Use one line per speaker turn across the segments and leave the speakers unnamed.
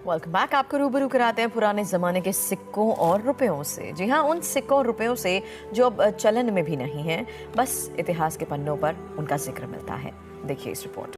Welcome back. आपको रूबरू कराते हैं पुराने ज़माने के सिक्कों और रुपयों से। जी हाँ, उन सिक्कों और रुपयों से जो अब चलन में भी नहीं है, बस इतिहास के पन्नों पर उनका जिक्र मिलता है। देखिए इस रिपोर्ट।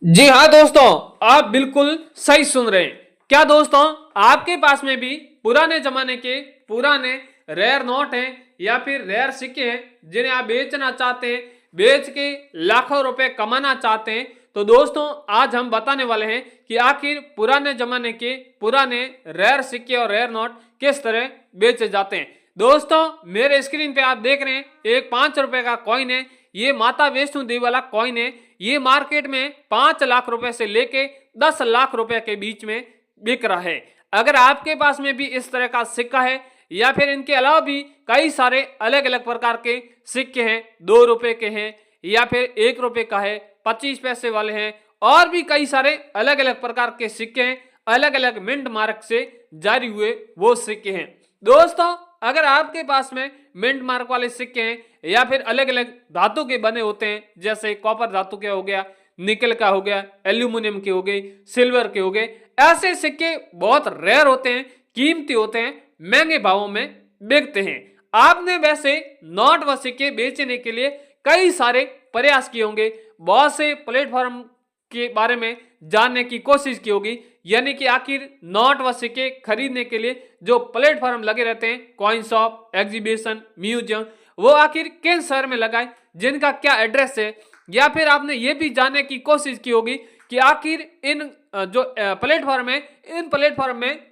जी हाँ दोस्तों, आप बिल्कुल सही सुन रहे हैं। क्या दोस्तों, आपके पास में भी पुराने जमाने के पुराने रेयर नोट हैं या फिर रेयर सिक्के हैं जिन्हें आप बेचना चाहते हैं, बेच के लाखों रुपए कमाना चाहते हैं? तो दोस्तों, आज हम बताने वाले हैं कि आखिर पुराने जमाने के पुराने रेयर सिक्के और रेयर नोट किस तरह बेचे जाते हैं। दोस्तों, मेरे स्क्रीन पे आप देख रहे हैं एक 5 रुपए का कॉइन है। ये माता वैष्णो देवी वाला कॉइन है। ये मार्केट में 5 लाख रुपए से लेके 10 लाख रुपए के बीच में बिक रहा है। अगर आपके पास में भी इस तरह का सिक्का है या फिर इनके अलावा भी कई सारे अलग अलग प्रकार के सिक्के हैं, 2 रुपए के हैं या फिर 1 रुपए का है, 25 पैसे वाले हैं, और भी कई सारे अलग अलग प्रकार के सिक्के हैं, अलग अलग मिंट मार्क से जारी हुए वो सिक्के हैं। दोस्तों, अगर आपके पास में मिंट मार्क वाले सिक्के हैं या फिर अलग अलग धातु के बने होते हैं, जैसे कॉपर धातु के हो गया, निकल का हो गया, एल्यूमिनियम के हो गए, सिल्वर के हो गए, ऐसे सिक्के बहुत रेयर होते हैं, कीमती होते हैं, महंगे भावों में बिकते हैं। आपने वैसे नोट व सिक्के बेचने के लिए कई सारे प्रयास किए होंगे, बहुत से प्लेटफॉर्म के बारे में जानने की कोशिश की होगी, यानी कि आखिर नोट व सिक्के खरीदने के लिए जो प्लेटफॉर्म लगे रहते हैं, कॉइन शॉप, एग्जीबिशन, म्यूजियम, वो आखिर किन शहर में लगाए, जिनका क्या एड्रेस है, या फिर आपने ये भी जानने की कोशिश की होगी कि आखिर इन जो प्लेटफॉर्म है, इन प्लेटफॉर्म में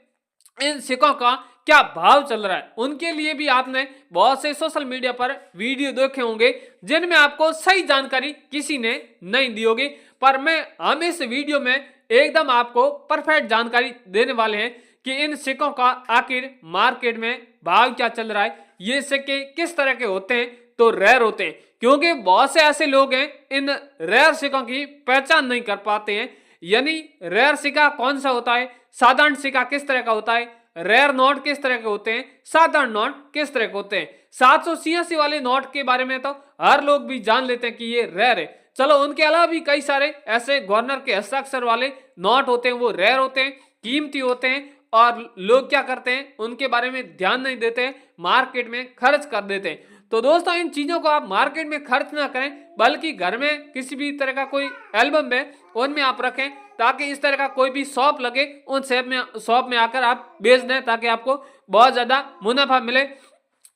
इन सिक्कों का क्या भाव चल रहा है। उनके लिए भी आपने बहुत से सोशल मीडिया पर वीडियो देखे होंगे जिनमें आपको सही जानकारी किसी ने नहीं दी होगी, पर हम इस वीडियो में एकदम आपको परफेक्ट जानकारी देने वाले हैं कि इन सिक्कों का आखिर मार्केट में भाव क्या चल रहा है, ये सिक्के किस तरह के होते हैं। तो रेयर होते हैं, क्योंकि बहुत से ऐसे लोग हैं इन रेयर सिक्कों की पहचान नहीं कर पाते हैं। यानी रेयर सिक्का कौन सा होता है, साधारण सिक्का किस तरह का होता है, रेयर नोट किस तरह के होते हैं, साधारण नोट किस तरह के होते हैं। 786 वाले नोट के बारे में तो हर लोग भी जान लेते हैं कि ये रेयर है। चलो, उनके अलावा भी कई सारे ऐसे गवर्नर के हस्ताक्षर वाले नोट होते हैं, वो रेयर होते हैं, कीमती होते हैं, और लोग क्या करते हैं, उनके बारे में ध्यान नहीं देते हैं, मार्केट में खर्च कर देते हैं। तो दोस्तों, इन चीजों को आप मार्केट में खर्च ना करें, बल्कि घर में किसी भी तरह का कोई एल्बम है उनमें आप रखें, ताकि इस तरह का कोई भी शॉप लगे, उन शॉप में आकर आप बेच दें, ताकि आपको बहुत ज्यादा मुनाफा मिले।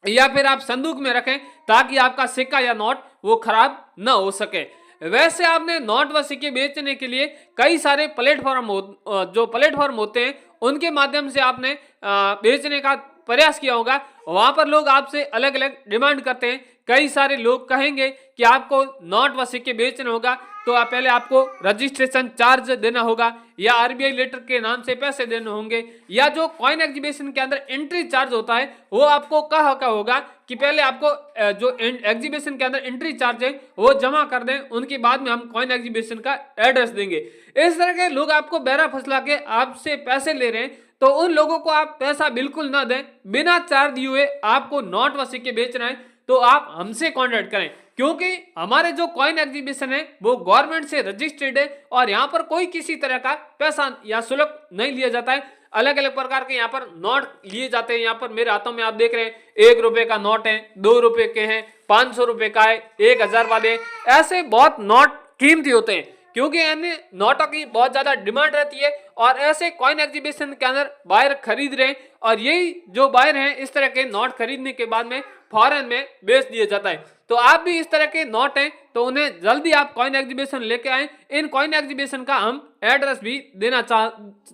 या फिर आप संदूक में रखें ताकि आपका सिक्का या नोट वो खराब ना हो सके। वैसे आपने नोट व सिक्के बेचने के लिए कई सारे जो प्लेटफॉर्म होते हैं, उनके माध्यम से आपने बेचने का प्रयास किया होगा। वहां पर लोग आपसे अलग अलग डिमांड करते हैं। कई सारे लोग कहेंगे कि आपको नोट व सिक्के बेचना होगा तो पहले आपको रजिस्ट्रेशन चार्ज देना होगा, या आरबीआई लेटर के नाम से पैसे देने होंगे, या जो कॉइन एग्जीबिशन के अंदर एंट्री चार्ज होता है वो आपको कहा होगा कि पहले आपको जो एग्जीबिशन के अंदर एंट्री चार्ज है वो जमा कर दें, उनके बाद में हम कॉइन एग्जीबिशन का एड्रेस देंगे। इस तरह के लोग आपको बहरा फुसला के आपसे पैसे ले रहे हैं, तो उन लोगों को आप पैसा बिल्कुल ना दें। बिना चार्ज दिए हुए आपको नोट व सिक्के बेचना है तो आप हमसे कॉन्टेक्ट करें, क्योंकि हमारे जो कॉइन एग्जीबिशन है वो गवर्नमेंट से रजिस्टर्ड है और यहाँ पर कोई किसी तरह का पैसा या शुल्क नहीं लिया जाता है। अलग अलग प्रकार के यहाँ पर नोट लिए जाते हैं। यहाँ पर मेरे हाथों में आप देख रहे हैं 1 रुपए का नोट है, 2 रुपए के हैं, 500 रुपए का है, 1000 वाले, ऐसे बहुत नोट कीमती होते हैं, क्योंकि अन्य नोटों की बहुत ज्यादा डिमांड रहती है और ऐसे कॉइन एग्जीबिशन के अंदर बायर खरीद रहे हैं, और यही जो बायर हैं इस तरह के नोट खरीदने के बाद में फॉरेन में बेच दिया जाता है। तो आप भी इस तरह के नोट हैं तो उन्हें जल्दी आप कॉइन एग्जीबिशन लेके आए। इन कॉइन एग्जीबिशन का हम एड्रेस भी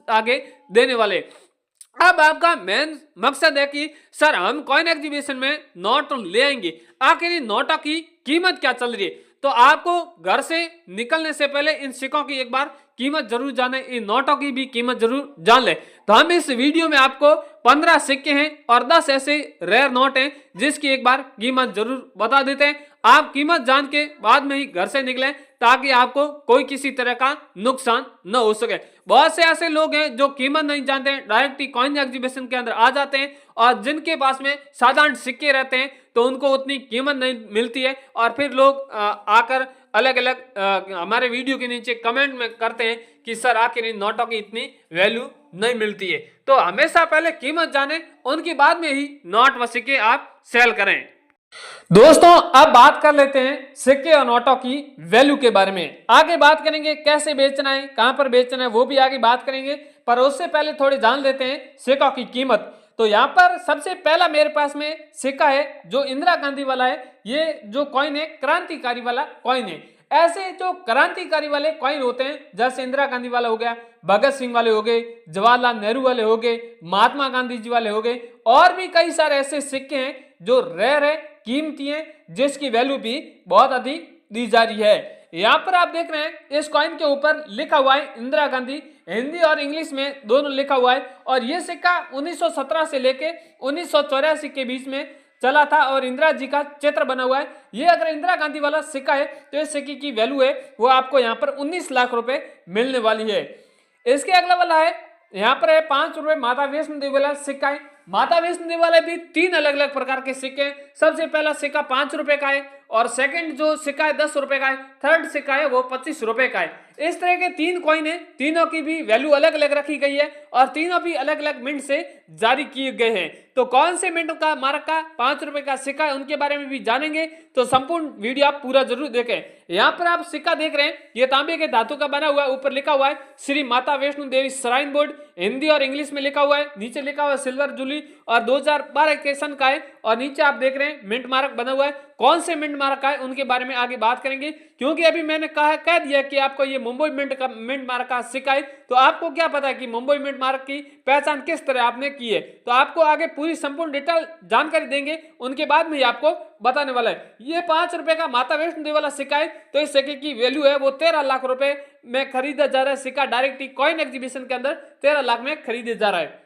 आगे देने वाले। अब आपका मेन मकसद है कि सर हम कॉइन एग्जीबिशन में नोट ले आएंगे, आखिर इन नोटों की कीमत क्या चल रही है। तो आपको घर से निकलने से पहले इन सिक्कों की एक बार कीमत जरूर जाने, इन नोटों की भी कीमत जरूर जान ले। तो हम इस वीडियो में आपको 15 सिक्के हैं और 10 ऐसे रेयर नोट हैं जिसकी एक बार कीमत जरूर बता देते हैं। आप कीमत जान के बाद में ही घर से निकलें, ताकि आपको कोई किसी तरह का नुकसान न हो सके। बहुत से ऐसे लोग हैं जो कीमत नहीं जानते हैं, डायरेक्ट ही कॉइन एग्जीबिशन के अंदर आ जाते हैं, और जिनके पास में साधारण सिक्के रहते हैं तो उनको उतनी कीमत नहीं मिलती है, और फिर लोग आकर अलग अलग हमारे वीडियो के नीचे कमेंट में करते हैं कि सर आखिर इन नोटों की इतनी वैल्यू नहीं मिलती है। तो हमेशा पहले कीमत जाने, उनके बाद में ही नोट व सिक्के आप सेल करें। दोस्तों अब बात कर लेते हैं सिक्के और नोटों की वैल्यू के बारे में। आगे बात करेंगे कैसे बेचना है, कहां पर बेचना है, वो भी आगे बात करेंगे, पर उससे पहले थोड़ी जान लेते हैं सिक्कों की कीमत। तो यहाँ पर सबसे पहला मेरे पास में सिक्का है जो इंदिरा गांधी वाला है। ये जो कॉइन है क्रांतिकारी वाला कॉइन है। ऐसे जो क्रांतिकारी वाले कॉइन होते हैं, जैसे इंदिरा गांधी वाला हो गया, भगत सिंह वाले हो गए, जवाहरलाल नेहरू वाले हो गए, महात्मा गांधी जी वाले हो गए, और भी कई सारे ऐसे सिक्के हैं जो रेयर है, कीमती है, जिसकी वैल्यू भी बहुत अधिक दी जा रही है। यहाँ पर आप देख रहे हैं इस कॉइन के ऊपर लिखा हुआ है इंदिरा गांधी, हिंदी और इंग्लिश में दोनों लिखा हुआ है। और ये सिक्का 1917 से लेके 1984 के बीच में चला था और इंदिरा जी का चित्र बना हुआ है। ये अगर इंदिरा गांधी वाला सिक्का है तो इस सिक्के की वैल्यू है वो आपको यहाँ पर 19 लाख रुपए मिलने वाली है। इसके अगला वाला है, यहाँ पर है 5 रुपए माता वैष्णो देवी वाला सिक्का है। माता वैष्णो देवी वाले भी 3 अलग अलग प्रकार के सिक्के हैं। सबसे पहला सिक्का 5 रुपए का है, और सेकंड जो सिक्का है 10 रुपए का है, थर्ड सिक्का है वो 25 रुपए का है। इस तरह के 3 कॉइन है, तीनों की भी वैल्यू अलग अलग रखी गई है और तीनों भी अलग अलग मिंट से जारी किए गए हैं। तो कौन से मिंट का मार्क का 5 रुपए का सिक्का है उनके बारे में भी जानेंगे, तो संपूर्ण वीडियो आप पूरा जरूर देखें। यहाँ पर आप सिक्का देख रहे हैं, ये तांबे के धातु का बना हुआ है। ऊपर लिखा हुआ है श्री माता वैष्णो देवी श्राइन बोर्ड, हिंदी और इंग्लिश में लिखा हुआ है। नीचे लिखा हुआ है सिल्वर जुबली और 2012 के सन का है। और नीचे आप देख रहे हैं मिंट मार्क बना हुआ है। कौन से मिंट मार्क का है उनके बारे में आगे बात करेंगे, क्योंकि अभी मैंने कह दिया कि आपको ये मुंबई मिंट मार्क का सिक्का है, तो आपको क्या पता है कि मुंबई मिंट मार्क की पहचान किस तरह आपने की है। तो आपको आगे पूरी संपूर्ण डिटेल जानकारी देंगे, उनके बाद में ही आपको बताने वाला है। ये 5 रुपए का माता वैष्णो देवी वाला सिक्का है, तो इस सिक्के की वैल्यू है वो 13 लाख रुपए में खरीदा जा रहा है। सिक्का डायरेक्ट कॉइन एग्जीबिशन के अंदर 13 लाख में खरीदे जा रहा है।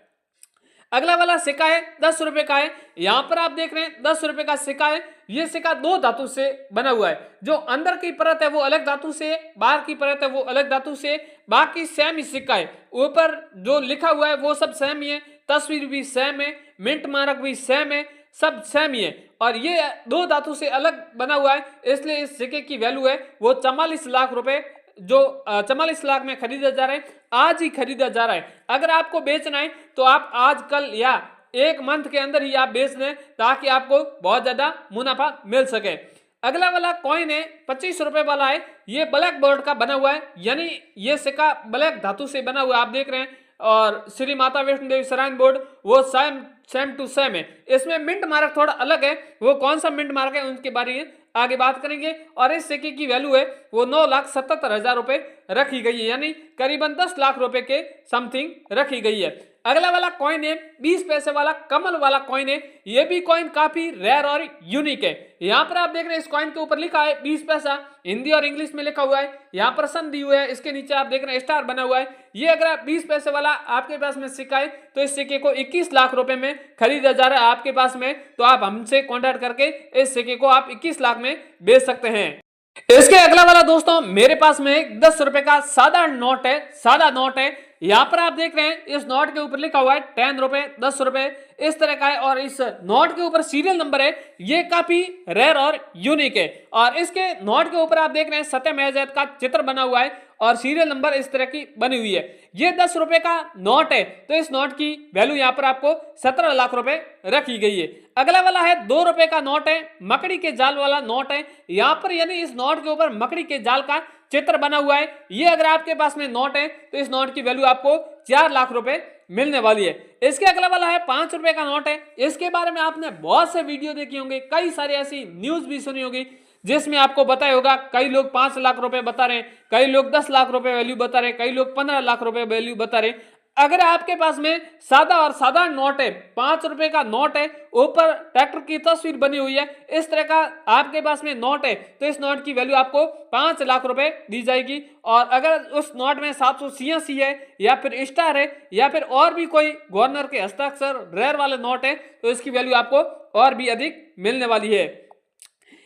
अगला वाला सिक्का है 10 रुपए का है। यहां पर आप देख रहे हैं 10 रुपए का सिक्का है। ये सिक्का 2 धातु से बना हुआ है। जो अंदर की परत है वो अलग धातु से, बाहर की परत है वो अलग धातु से, बाकी सेम ही सिक्का है। ऊपर जो लिखा हुआ है वो सब सेम ही है, तस्वीर भी सेम है, मिंट मार्क भी सेम है, सब सेम ही है। और ये 2 धातु से अलग बना हुआ है, इसलिए इस सिक्के की वैल्यू है वो 44 लाख रुपए, जो 44 लाख में खरीदा जा रहा है, आज ही खरीदा जा रहा है। अगर आपको बेचना है तो आप आज कल या 1 मंथ के अंदर ही आप बेच लें, ताकि आपको बहुत ज्यादा मुनाफा मिल सके। अगला वाला कॉइन है 25 रुपए वाला है। ये ब्लैक बोर्ड का बना हुआ है, यानी ये सिक्का ब्लैक धातु से बना हुआ है, आप देख रहे हैं। और श्री माता वैष्णो देवी श्राइन बोर्ड वो सेम टू सेम है। इसमें मिंट मार्क थोड़ा अलग है, वो कौन सा मिंट मार्क है उनके बारे में आगे बात करेंगे। और इस सिक्के की वैल्यू है वो 9,77,000 रुपए रखी गई है, यानी करीबन 10 लाख रुपए के समथिंग रखी गई है। अगला वाला कॉइन है 20 पैसे वाला कमल वाला कॉइन है। ये भी कॉइन काफी रेयर और यूनिक है। यहाँ पर आप देख रहे हैं इस कॉइन के ऊपर लिखा है 20 पैसा, हिंदी और इंग्लिश में लिखा हुआ है। यहाँ पर सन दी हुई है, इसके नीचे आप देख रहे हैं स्टार बना हुआ है। ये अगर 20 पैसे वाला आपके पास में सिक्का है तो इस सिक्के को 21 लाख रुपए में खरीदा जा रहा है आपके पास में, तो आप हमसे कॉन्टैक्ट करके इस सिक्के को आप 21 लाख में बेच सकते हैं। इसके अगला वाला दोस्तों मेरे पास में एक 10 रुपए का सादा नोट है, सादा नोट है। यहाँ पर आप देख रहे हैं इस नोट के ऊपर लिखा हुआ है 10 रुपए, 10 रुपए इस तरह का है। और इस नोट के ऊपर सीरियल नंबर है, ये काफी रेयर और यूनिक है। और इसके नोट के ऊपर आप देख रहे हैं सत्यम आजाद का चित्र बना हुआ है और सीरियल नंबर इस तरह की बनी हुई है। ये 10 रुपए का नोट है, तो इस नोट की वैल्यू यहाँ पर आपको 17 लाख रुपए रखी गई है। अगला वाला है 2 रुपए का नोट है, मकड़ी के जाल वाला नोट है। यहाँ पर यानी इस नोट के ऊपर मकड़ी के जाल का चित्र बना हुआ है। ये अगर आपके पास में नोट है तो इस नोट की वैल्यू आपको 4 लाख रुपए मिलने वाली है। इसके अगला वाला है 5 रुपए का नोट है। इसके बारे में आपने बहुत से वीडियो देखे होंगे, कई सारी ऐसी न्यूज भी सुनी होगी जिसमें आपको बताया होगा। कई लोग 5 लाख रुपए बता रहे हैं, कई लोग 10 लाख रुपए वैल्यू बता रहे हैं, कई लोग 15 लाख रुपए वैल्यू बता रहे हैं। अगर आपके पास में सादा और साधारण नोट है, 5 रुपए का नोट है, ऊपर ट्रैक्टर की तस्वीर बनी हुई है, इस तरह का आपके पास में नोट है, तो इस नोट की वैल्यू आपको 5 लाख रुपए दी जाएगी। और अगर उस नोट में 786 है या फिर स्टार है या फिर और भी कोई गवर्नर के हस्ताक्षर रेयर वाले नोट है, तो इसकी वैल्यू आपको और भी अधिक मिलने वाली है।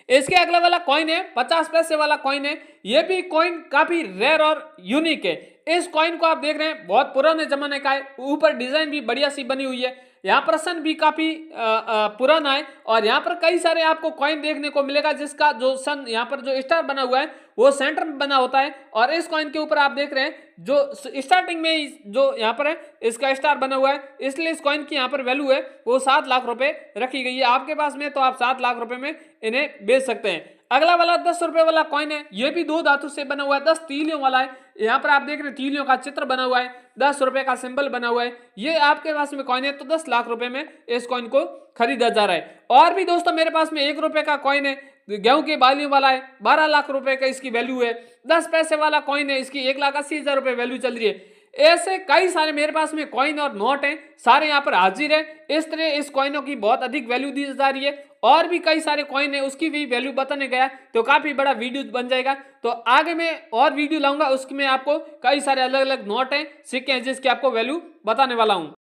इसके अगला वाला कॉइन है 50 पैसे वाला कॉइन है। यह भी कॉइन काफी रेयर और यूनिक है। इस कॉइन को आप देख रहे हैं बहुत पुराने जमाने का है, ऊपर डिजाइन भी बढ़िया सी बनी हुई है। यहाँ पर सन भी काफी पुराना है और यहाँ पर कई सारे आपको कॉइन देखने को मिलेगा जिसका जो सन यहाँ पर जो स्टार बना हुआ है वो सेंटर में बना होता है। और इस कॉइन के ऊपर आप देख रहे हैं जो स्टार्टिंग में ही जो यहाँ पर है इसका स्टार बना हुआ है, इसलिए इस कॉइन की यहाँ पर वैल्यू है वो 7 लाख रुपए रखी गई है। आपके पास में तो आप 7 लाख रुपए में इन्हें बेच सकते हैं। अगला वाला 10 रुपए वाला कॉइन है, ये भी 2 धातु से बना हुआ है, 10 तीलियों वाला है। यहाँ पर आप देख रहे हैं तीलियों का चित्र बना हुआ है, 10 रुपए का सिंबल बना हुआ है। ये आपके पास में कॉइन है तो 10 लाख रुपए में इस कॉइन को खरीदा जा रहा है। और भी दोस्तों मेरे पास में 1 रुपए का कॉइन है, गेहूं के बालियों वाला है, 12 लाख रुपए का इसकी वैल्यू है। 10 पैसे वाला कॉइन है, इसकी 1,80,000 रुपए वैल्यू चल रही है। ऐसे कई सारे मेरे पास में कॉइन और नोट हैं, सारे यहाँ पर हाजिर है। इस तरह इस कॉइनों की बहुत अधिक वैल्यू दी जा रही है। और भी कई सारे कॉइन है उसकी भी वैल्यू बताने गया तो काफी बड़ा वीडियो बन जाएगा। तो आगे मैं और वीडियो लाऊंगा, उसमें आपको कई सारे अलग अलग नोट हैं, सिक्के हैं जिसकी आपको वैल्यू बताने वाला हूं।